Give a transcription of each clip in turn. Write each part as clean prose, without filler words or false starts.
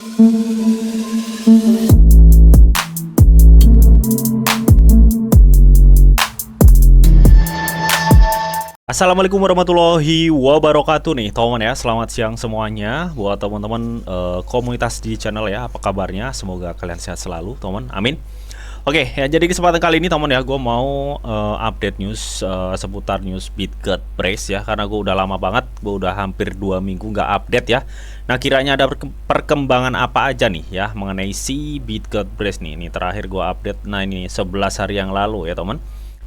Assalamualaikum warahmatullahi wabarakatuh nih teman ya. Selamat siang semuanya buat teman-teman komunitas di channel ya. Apa kabarnya? Semoga kalian sehat selalu teman, amin. Oke ya, jadi kesempatan kali ini teman ya, gue mau update news seputar news Bitget Brace ya. Karena gue udah lama banget, gue udah hampir 2 minggu nggak update ya. Nah, kiranya ada perkembangan apa aja nih ya mengenai si Bitget Brace nih. Ini terakhir gue update, nah ini 11 hari yang lalu ya teman.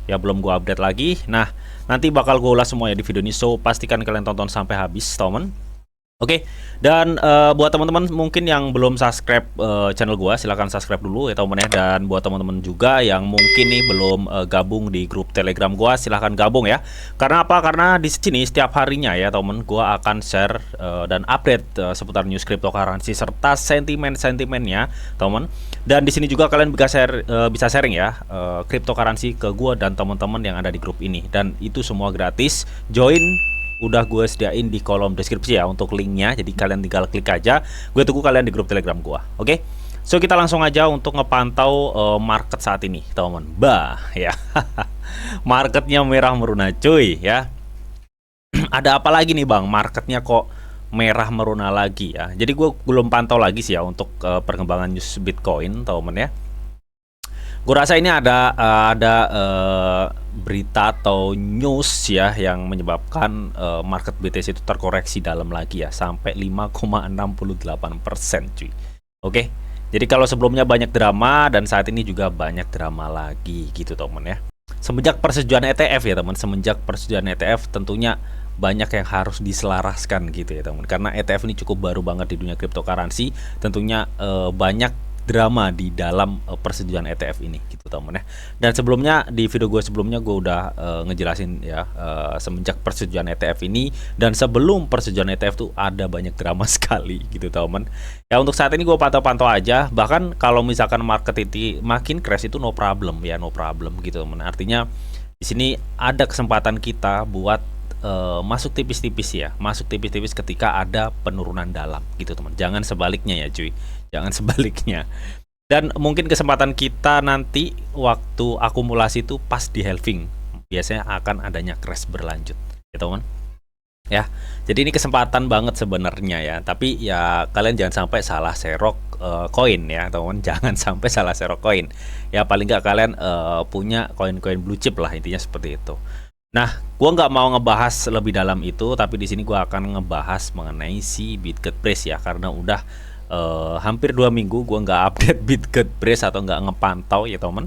Ya belum gue update lagi. Nah, nanti bakal gue ulas semuanya di video ini, so pastikan kalian tonton sampai habis teman. Oke, dan buat teman-teman mungkin yang belum subscribe channel gua, silahkan subscribe dulu ya teman ya. Dan buat teman-teman juga yang mungkin nih belum gabung di grup Telegram gua, silahkan gabung ya. Karena apa? Karena di sini setiap harinya ya teman, gua akan share dan update seputar news cryptocurrency serta sentimen-sentimennya teman. Dan di sini juga kalian bisa sharing ya cryptocurrency ke gua dan teman-teman yang ada di grup ini. Dan itu semua gratis. Join udah gue sediain di kolom deskripsi ya untuk linknya, jadi kalian tinggal klik aja. Gue tunggu kalian di grup Telegram gue. Oke, so kita langsung aja untuk ngepantau market saat ini teman. Ya marketnya merah meruna cuy ya. Ada apa lagi nih bang, marketnya kok merah meruna lagi ya? Jadi gue belum pantau lagi sih ya untuk perkembangan news Bitcoin teman ya. Gue rasa ini ada berita atau news ya yang menyebabkan market BTC itu terkoreksi dalam lagi ya sampai 5,68% cuy. Oke, jadi kalau sebelumnya banyak drama dan saat ini juga banyak drama lagi gitu teman ya. Semenjak persetujuan ETF ya teman, semenjak persetujuan ETF tentunya banyak yang harus diselaraskan gitu ya teman. Karena ETF ini cukup baru banget di dunia cryptocurrency, tentunya banyak drama di dalam persetujuan ETF ini gitu teman ya. Dan sebelumnya di video gue sebelumnya gue udah ngejelasin ya semenjak persetujuan ETF ini dan sebelum persetujuan ETF tuh ada banyak drama sekali gitu teman. Ya untuk saat ini gue pantau-pantau aja, bahkan kalau misalkan market itu makin crash itu no problem ya, no problem gitu teman. Artinya di sini ada kesempatan kita buat masuk tipis-tipis ya, masuk tipis-tipis ketika ada penurunan dalam gitu teman. Jangan sebaliknya ya cuy, jangan sebaliknya. Dan mungkin kesempatan kita nanti waktu akumulasi itu pas di halving, biasanya akan adanya crash berlanjut ya teman ya. Jadi ini kesempatan banget sebenarnya ya, tapi ya kalian jangan sampai salah serok koin ya teman. Jangan sampai salah serok koin ya, paling nggak kalian punya koin-koin blue chip lah, intinya seperti itu. Nah, gua nggak mau ngebahas lebih dalam itu, tapi di sini gua akan ngebahas mengenai si Bitget Brace ya, karena udah hampir 2 minggu gua nggak update Bitget Brace atau nggak ngepantau ya teman.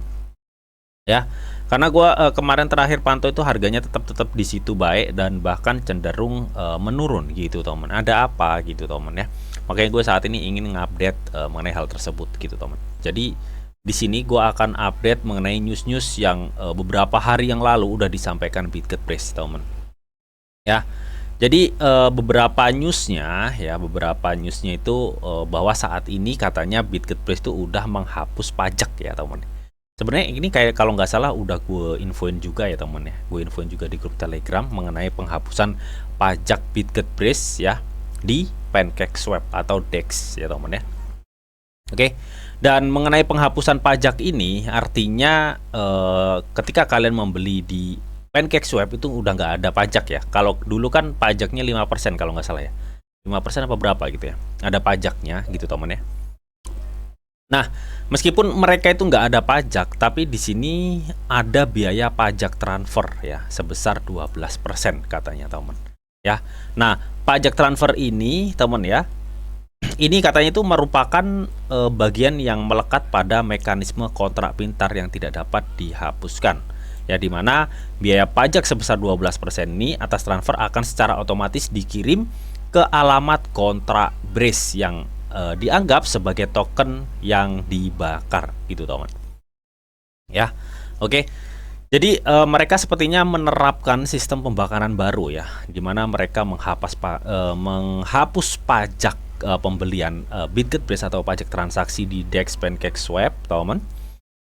Ya, karena gua kemarin terakhir pantau itu harganya tetap di situ baik dan bahkan cenderung menurun gitu teman. Ada apa gitu teman ya? Makanya gue saat ini ingin ngupdate mengenai hal tersebut gitu teman. Jadi di sini gue akan update mengenai news-news yang beberapa hari yang lalu udah disampaikan Bitget Brace teman ya. Jadi beberapa newsnya itu bahwa saat ini katanya Bitget Brace itu udah menghapus pajak ya teman. Sebenarnya ini kayak kalau nggak salah udah gue infoin juga ya teman ya, gue infoin juga di grup Telegram mengenai penghapusan pajak Bitget Brace ya di PancakeSwap atau DEX ya teman ya. Oke, dan mengenai penghapusan pajak ini artinya ketika kalian membeli di PancakeSwap itu udah nggak ada pajak ya. Kalau dulu kan pajaknya 5% kalau nggak salah ya, 5% apa berapa gitu ya, ada pajaknya gitu teman ya. Nah, meskipun mereka itu nggak ada pajak, tapi di sini ada biaya pajak transfer ya sebesar 12% katanya teman ya. Nah, pajak transfer ini teman ya, ini katanya itu merupakan bagian yang melekat pada mekanisme kontrak pintar yang tidak dapat dihapuskan. Ya, dimana biaya pajak sebesar 12% ini atas transfer akan secara otomatis dikirim ke alamat kontrak Brace yang dianggap sebagai token yang dibakar gitu teman. Ya, oke. Jadi mereka sepertinya menerapkan sistem pembakaran baru ya, dimana mereka menghapus pajak pembelian Bitget Brace atau pajak transaksi di DEX PancakeSwap teman.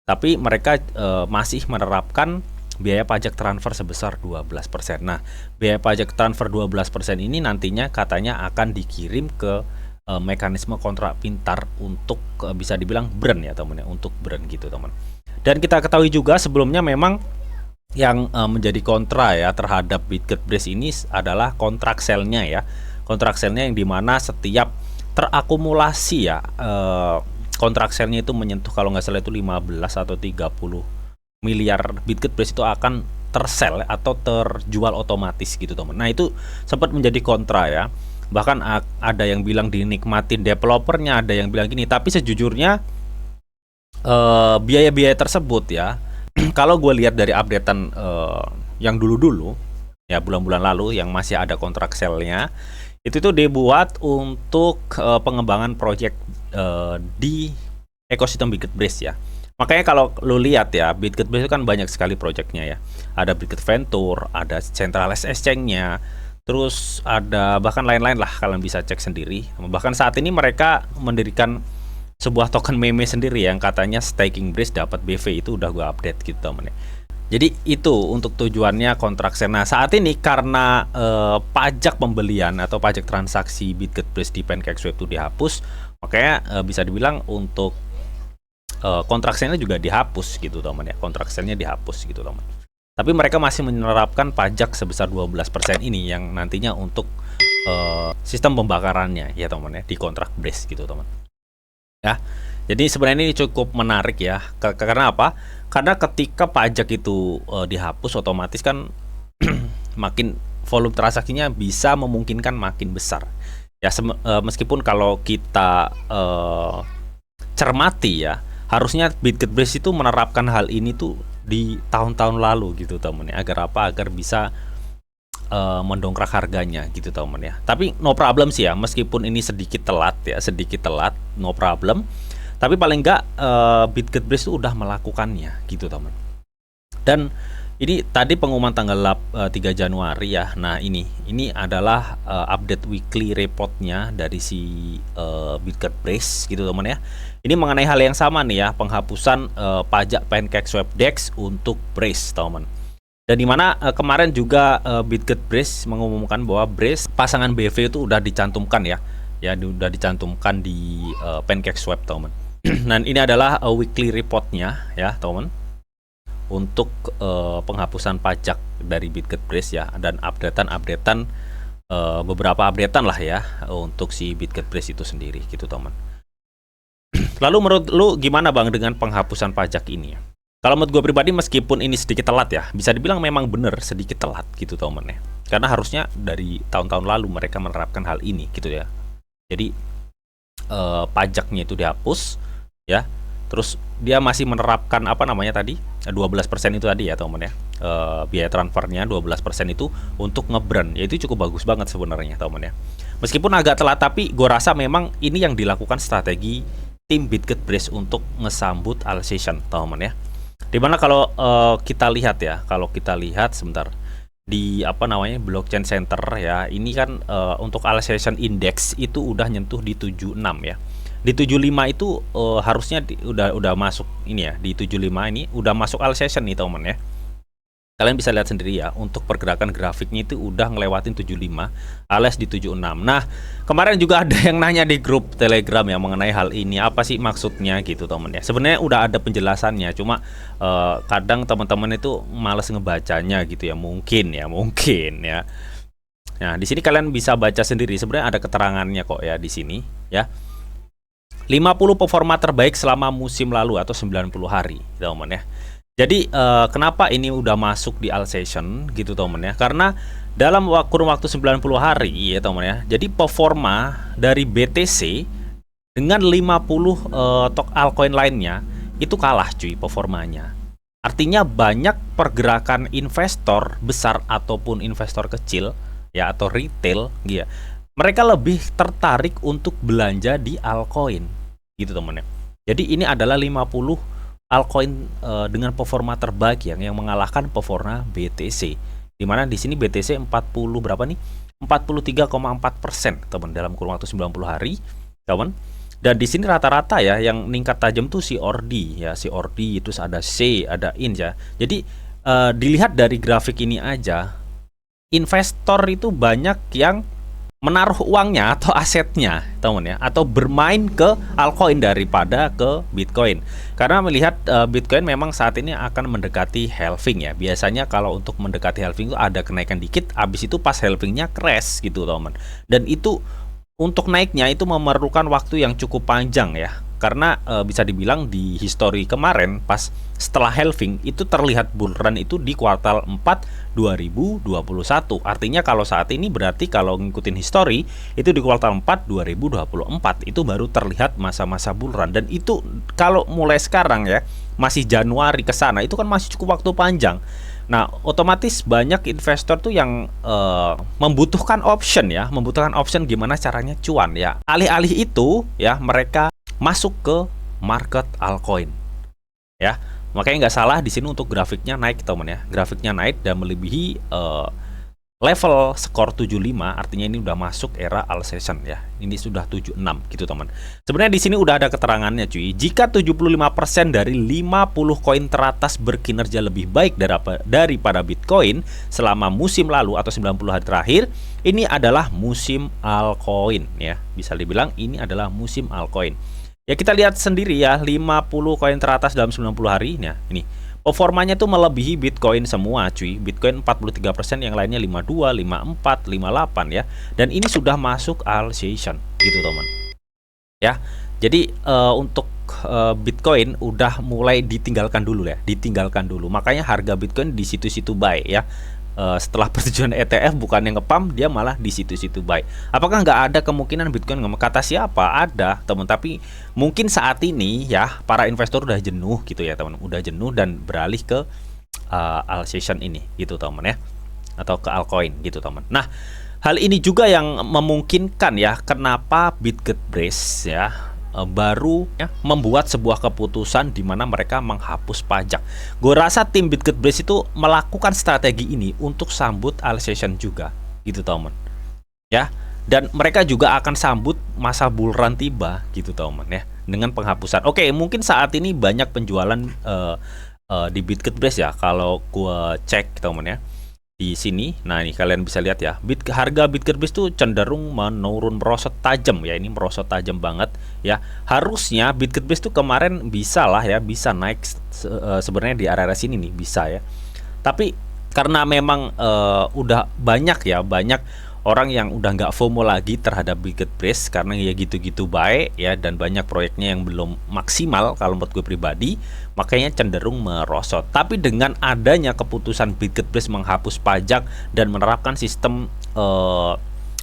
Tapi mereka masih menerapkan biaya pajak transfer sebesar 12%. Nah, biaya pajak transfer 12% ini nantinya katanya akan dikirim ke mekanisme kontrak pintar untuk bisa dibilang brand ya teman ya, untuk brand gitu teman. Dan kita ketahui juga sebelumnya memang yang menjadi kontra ya terhadap BitGetBrace ini adalah kontrak selnya ya. Kontrak selnya yang dimana setiap terakumulasi ya kontrak selnya itu menyentuh kalau nggak salah itu 15 atau 30 miliar BitGetBrace itu akan tersel atau terjual otomatis gitu teman. Nah itu sempat menjadi kontra ya. Bahkan ada yang bilang dinikmatin developernya, ada yang bilang gini. Tapi sejujurnya biaya-biaya tersebut ya, kalau gue lihat dari updatean yang dulu-dulu ya bulan-bulan lalu yang masih ada kontrak selnya, itu tuh dibuat untuk pengembangan project di ekosistem BitGetBrace ya. Makanya kalau lu lihat ya, BitGetBrace itu kan banyak sekali projectnya ya. Ada Bitget Venture, ada Centralized Exchange-nya, terus ada bahkan lain-lain lah, kalian bisa cek sendiri. Bahkan saat ini mereka mendirikan sebuah token meme sendiri yang katanya staking Brace dapat BV, itu udah gue update gitu temen ya. Jadi itu untuk tujuannya kontrak sel. Nah saat ini karena pajak pembelian atau pajak transaksi BitGetBrace di PancakeSwap itu dihapus, makanya bisa dibilang untuk kontrak selnya juga dihapus gitu teman ya, kontrak selnya dihapus gitu teman. Tapi mereka masih menerapkan pajak sebesar 12% ini yang nantinya untuk sistem pembakarannya ya teman ya di kontrak Brace gitu teman. Ya, jadi sebenarnya ini cukup menarik ya. Karena apa? Karena ketika pajak itu dihapus otomatis kan makin volume transaksinya bisa memungkinkan makin besar. Ya meskipun kalau kita cermati ya, harusnya BitGetBrace itu menerapkan hal ini tuh di tahun-tahun lalu gitu temen ya. Agar apa? Agar bisa mendongkrak harganya gitu temen ya. Tapi no problem sih ya, meskipun ini sedikit telat ya, sedikit telat, no problem. Tapi paling enggak BitGetBrace itu udah melakukannya gitu temen. Dan ini tadi pengumuman tanggal 3 Januari ya. Nah ini adalah update weekly reportnya dari si BitGetBrace gitu teman ya. Ini mengenai hal yang sama nih ya, penghapusan pajak PancakeSwap DEX untuk Brace teman. Dan dimana kemarin juga BitGetBrace mengumumkan bahwa Brace pasangan BV itu udah dicantumkan ya, udah dicantumkan di PancakeSwap teman. Dan ini adalah weekly reportnya ya teman, untuk penghapusan pajak dari BitGetBrace ya, dan updatean beberapa updatean lah ya untuk si BitGetBrace itu sendiri gitu teman. Lalu menurut lu gimana bang dengan penghapusan pajak ini? Kalau menurut gue pribadi meskipun ini sedikit telat ya, bisa dibilang memang bener sedikit telat gitu teman ya. Karena harusnya dari tahun-tahun lalu mereka menerapkan hal ini gitu ya. Jadi pajaknya itu dihapus ya. Terus dia masih menerapkan apa namanya tadi 12% itu tadi ya teman ya, biaya transfernya 12% itu untuk ngebrand ya, itu cukup bagus banget sebenarnya teman ya. Meskipun agak telat tapi gue rasa memang ini yang dilakukan strategi tim BitGetBrace untuk ngesambut allocation teman ya. Dimana kalau kita lihat ya, kalau kita lihat sebentar di apa namanya blockchain center ya, ini kan untuk allocation index itu udah nyentuh di 76 ya. Di 75 itu harusnya udah masuk ini ya, di 75 ini udah masuk allocation nih teman ya. Kalian bisa lihat sendiri ya, untuk pergerakan grafiknya itu udah ngelewatin 75 alias di 76. Nah kemarin juga ada yang nanya di grup Telegram ya mengenai hal ini, apa sih maksudnya gitu teman ya. Sebenarnya udah ada penjelasannya, cuma kadang teman-teman itu males ngebacanya gitu ya, mungkin ya. Nah di sini kalian bisa baca sendiri, sebenarnya ada keterangannya kok ya di sini ya. 50 performa terbaik selama musim lalu atau 90 hari teman ya. Jadi kenapa ini udah masuk di allocation gitu teman ya, karena dalam kurun waktu 90 hari ya teman ya. Jadi performa dari BTC dengan 50 altcoin lainnya itu kalah cuy performanya. Artinya banyak pergerakan investor besar ataupun investor kecil ya, atau retail gitu ya, mereka lebih tertarik untuk belanja di altcoin gitu teman ya. Jadi ini adalah 50 altcoin dengan performa terbaik yang mengalahkan performa BTC. Dimana di sini BTC 40 berapa nih? 43,4% teman dalam kurun waktu 90 hari, teman. Dan di sini rata-rata ya yang meningkat tajam tuh si ORDI ya, si ORDI, terus ada C, ada IN ya. Jadi dilihat dari grafik ini aja, investor itu banyak yang menaruh uangnya atau asetnya, teman ya, atau bermain ke altcoin daripada ke Bitcoin. Karena melihat Bitcoin memang saat ini akan mendekati halving ya. Biasanya kalau untuk mendekati halving itu ada kenaikan dikit, habis itu pas halvingnya crash gitu, teman. Dan itu untuk naiknya itu memerlukan waktu yang cukup panjang ya. Karena bisa dibilang di history kemarin pas setelah halving itu terlihat bull run itu di kuartal 4 2021. Artinya kalau saat ini berarti kalau ngikutin history itu di kuartal 4 2024 itu baru terlihat masa-masa bull run. Dan itu kalau mulai sekarang ya, masih Januari ke sana, itu kan masih cukup waktu panjang. Nah, otomatis banyak investor tuh yang membutuhkan option ya, membutuhkan option gimana caranya cuan ya. Alih-alih itu ya, mereka masuk ke market altcoin ya. Makanya nggak salah di sini untuk grafiknya naik, teman ya. Grafiknya naik dan melebihi level skor 75, artinya ini udah masuk era Alsatian ya. Ini sudah 76 gitu, teman. Sebenarnya di sini udah ada keterangannya, cuy. Jika 75% dari 50 koin teratas berkinerja lebih baik daripada Bitcoin selama musim lalu atau 90 hari terakhir, ini adalah musim altcoin ya. Bisa dibilang ini adalah musim altcoin. Ya kita lihat sendiri ya, 50 koin teratas dalam 90 hari. Nah, ini performanya tuh melebihi Bitcoin semua, cuy. Bitcoin 43%, yang lainnya 52, 54, 58 ya. Dan ini sudah masuk Alsatian gitu, teman. Ya. Jadi untuk Bitcoin udah mulai ditinggalkan dulu ya, ditinggalkan dulu. Makanya harga Bitcoin di situ-situ buy ya. Setelah persetujuan ETF bukan yang ngepam, dia malah di situ-situ buy. Apakah nggak ada kemungkinan Bitcoin kata siapa? Ada, teman. Tapi mungkin saat ini ya para investor udah jenuh gitu ya, teman. Udah jenuh dan beralih ke Alsatian ini gitu, teman ya, atau ke altcoin gitu, teman. Nah, hal ini juga yang memungkinkan ya kenapa BitGetBrace ya baru ya, membuat sebuah keputusan di mana mereka menghapus pajak. Gue rasa tim BitGetBrace itu melakukan strategi ini untuk sambut Alsatian juga, gitu, teman. Ya, dan mereka juga akan sambut masa bull run tiba, gitu, teman ya, dengan penghapusan. Oke, mungkin saat ini banyak penjualan di BitGetBrace ya, kalau gue cek, teman ya. Di sini, nah ini kalian bisa lihat ya, harga BitGetBrace tuh cenderung menurun, merosot tajam ya. Ini merosot tajam banget ya. Harusnya BitGetBrace tuh kemarin bisa lah ya, bisa naik sebenarnya di area sini nih, bisa ya. Tapi karena memang udah banyak ya, banyak orang yang udah nggak FOMO lagi terhadap BitGetBrace karena ya gitu-gitu baik ya, dan banyak proyeknya yang belum maksimal kalau menurut gue pribadi, makanya cenderung merosot. Tapi dengan adanya keputusan BitGetBrace menghapus pajak dan menerapkan sistem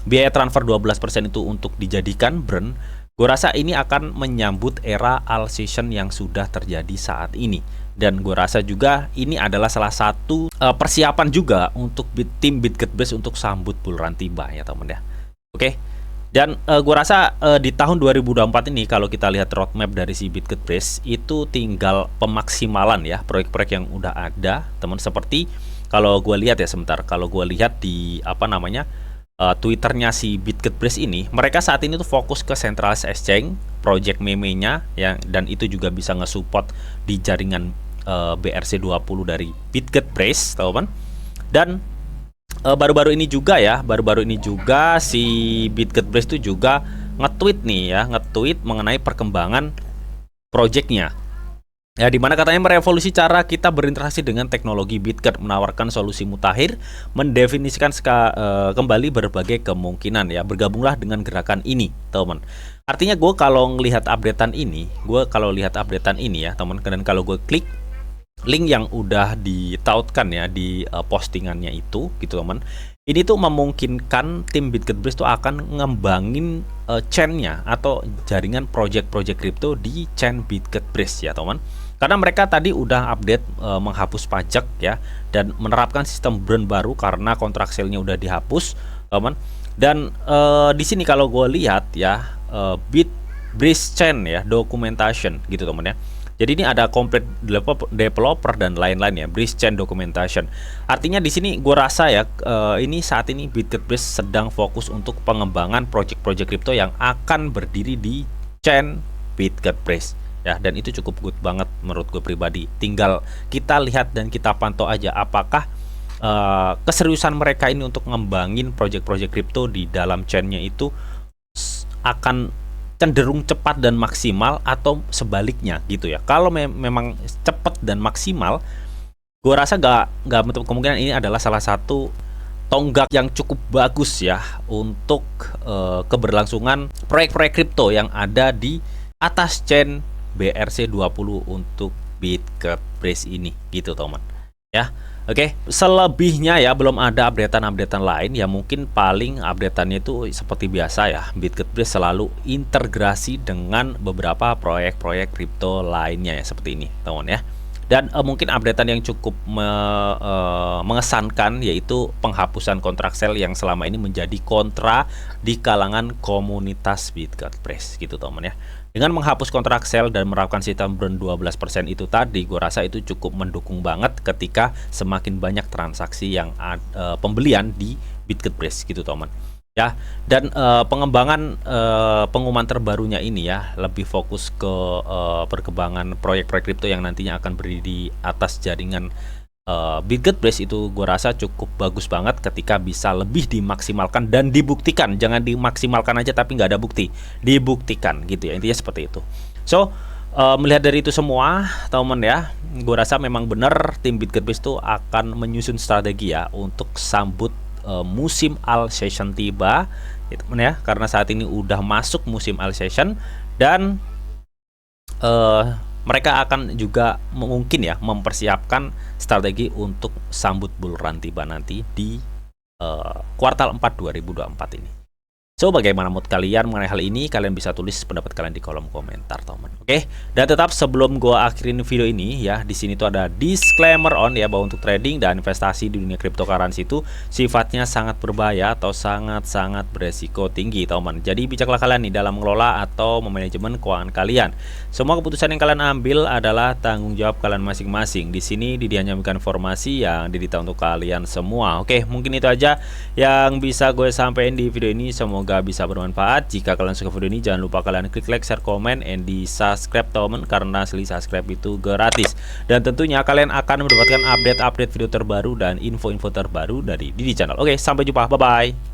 biaya transfer 12% itu untuk dijadikan burn, gue rasa ini akan menyambut era Alsatian yang sudah terjadi saat ini. Dan gue rasa juga ini adalah salah satu persiapan juga untuk tim BitGetBrace untuk sambut bull run tiba ya, teman ya. Oke. Dan gue rasa di tahun 2024 ini kalau kita lihat roadmap dari si BitGetBrace itu tinggal pemaksimalan ya proyek-proyek yang udah ada, teman. Seperti kalau gue lihat ya sebentar, kalau gue lihat di apa namanya Twitternya si BitGetBrace ini, mereka saat ini tuh fokus ke centralized exchange, project meme-nya ya, dan itu juga bisa nge-support di jaringan BRC20 dari BitGetBrace, teman. Dan baru-baru ini juga ya, baru-baru ini juga si BitGetBrace itu juga nge-tweet nih ya, nge-tweet mengenai perkembangan projectnya. Ya, dimana katanya merevolusi cara kita berinteraksi dengan teknologi. BitGet menawarkan solusi mutakhir, mendefinisikan kembali berbagai kemungkinan ya. Bergabunglah dengan gerakan ini, teman. Artinya gue kalau ngelihat updatean ini, ya, teman, dan kalau gue klik link yang udah ditautkan ya di postingannya itu, gitu, teman. Ini tuh memungkinkan tim BitGetBrace tuh akan ngembangin chain-nya atau jaringan project-project crypto di chain BitGetBrace ya, teman. Karena mereka tadi udah update menghapus pajak ya, dan menerapkan sistem burn baru karena kontrak sale-nya udah dihapus, teman. Dan di sini kalau gue lihat ya, BitBrace chain ya, documentation gitu, teman ya. Jadi ini ada complete developer dan lain-lain ya, Brace chain documentation. Artinya di sini gue rasa ya, ini saat ini BitGetBrace sedang fokus untuk pengembangan project-project crypto yang akan berdiri di chain BitGetBrace. Ya, dan itu cukup good banget menurut gue pribadi. Tinggal kita lihat dan kita pantau aja apakah keseriusan mereka ini untuk ngembangin project-project kripto di dalam chainnya itu akan cenderung cepat dan maksimal atau sebaliknya gitu ya. Kalau memang cepat dan maksimal, gue rasa nggak menutup kemungkinan ini adalah salah satu tonggak yang cukup bagus ya untuk keberlangsungan proyek-proyek kripto yang ada di atas chain BRC20 untuk Bitgetbrace ini gitu teman ya. Oke, selebihnya ya belum ada updatean lain ya, mungkin paling updateannya itu seperti biasa ya, Bitgetbrace selalu integrasi dengan beberapa proyek-proyek kripto lainnya ya seperti ini teman ya. Dan mungkin updatean yang cukup mengesankan yaitu penghapusan kontrak sell yang selama ini menjadi kontra di kalangan komunitas Bitgetbrace gitu teman ya. Dengan menghapus kontrak sell dan menerapkan sistem burn 12% itu tadi, gue rasa itu cukup mendukung banget ketika semakin banyak transaksi yang pembelian di Bitgetbrace gitu teman ya. Dan pengembangan pengumuman terbarunya ini ya lebih fokus ke perkembangan proyek-proyek kripto yang nantinya akan berdiri di atas jaringan Bitgetbrace itu gue rasa cukup bagus banget ketika bisa lebih dimaksimalkan dan dibuktikan. Jangan dimaksimalkan aja tapi nggak ada bukti, dibuktikan gitu ya, intinya seperti itu. So melihat dari itu semua teman ya, gue rasa memang benar tim Bitgetbrace itu akan menyusun strategi ya untuk sambut musim alsation tiba gitu ya, karena saat ini udah masuk musim alsation dan mereka akan juga mungkin ya mempersiapkan strategi untuk sambut bull run tiba nanti di kuartal 4 2024 ini. So, bagaimana mood kalian mengenai hal ini? Kalian bisa tulis pendapat kalian di kolom komentar, teman. Oke. Dan tetap sebelum gua akhirin video ini ya, di sini tuh ada disclaimer on ya, bahwa untuk trading dan investasi di dunia cryptocurrency itu sifatnya sangat berbahaya atau sangat-sangat beresiko tinggi, teman. Jadi bijaklah kalian nih dalam mengelola atau memanajemen keuangan kalian. Semua keputusan yang kalian ambil adalah tanggung jawab kalian masing-masing. Di sini hanya memberikan informasi yang didita untuk kalian semua. Oke, mungkin itu aja yang bisa gue sampaikan di video ini. Semoga bisa bermanfaat. Jika kalian suka video ini, jangan lupa kalian klik like, share, komen, and di subscribe teman, karena subscribe itu gratis. Dan tentunya kalian akan mendapatkan update-update video terbaru dan info-info terbaru dari Didi Channel. Oke, sampai jumpa, bye bye.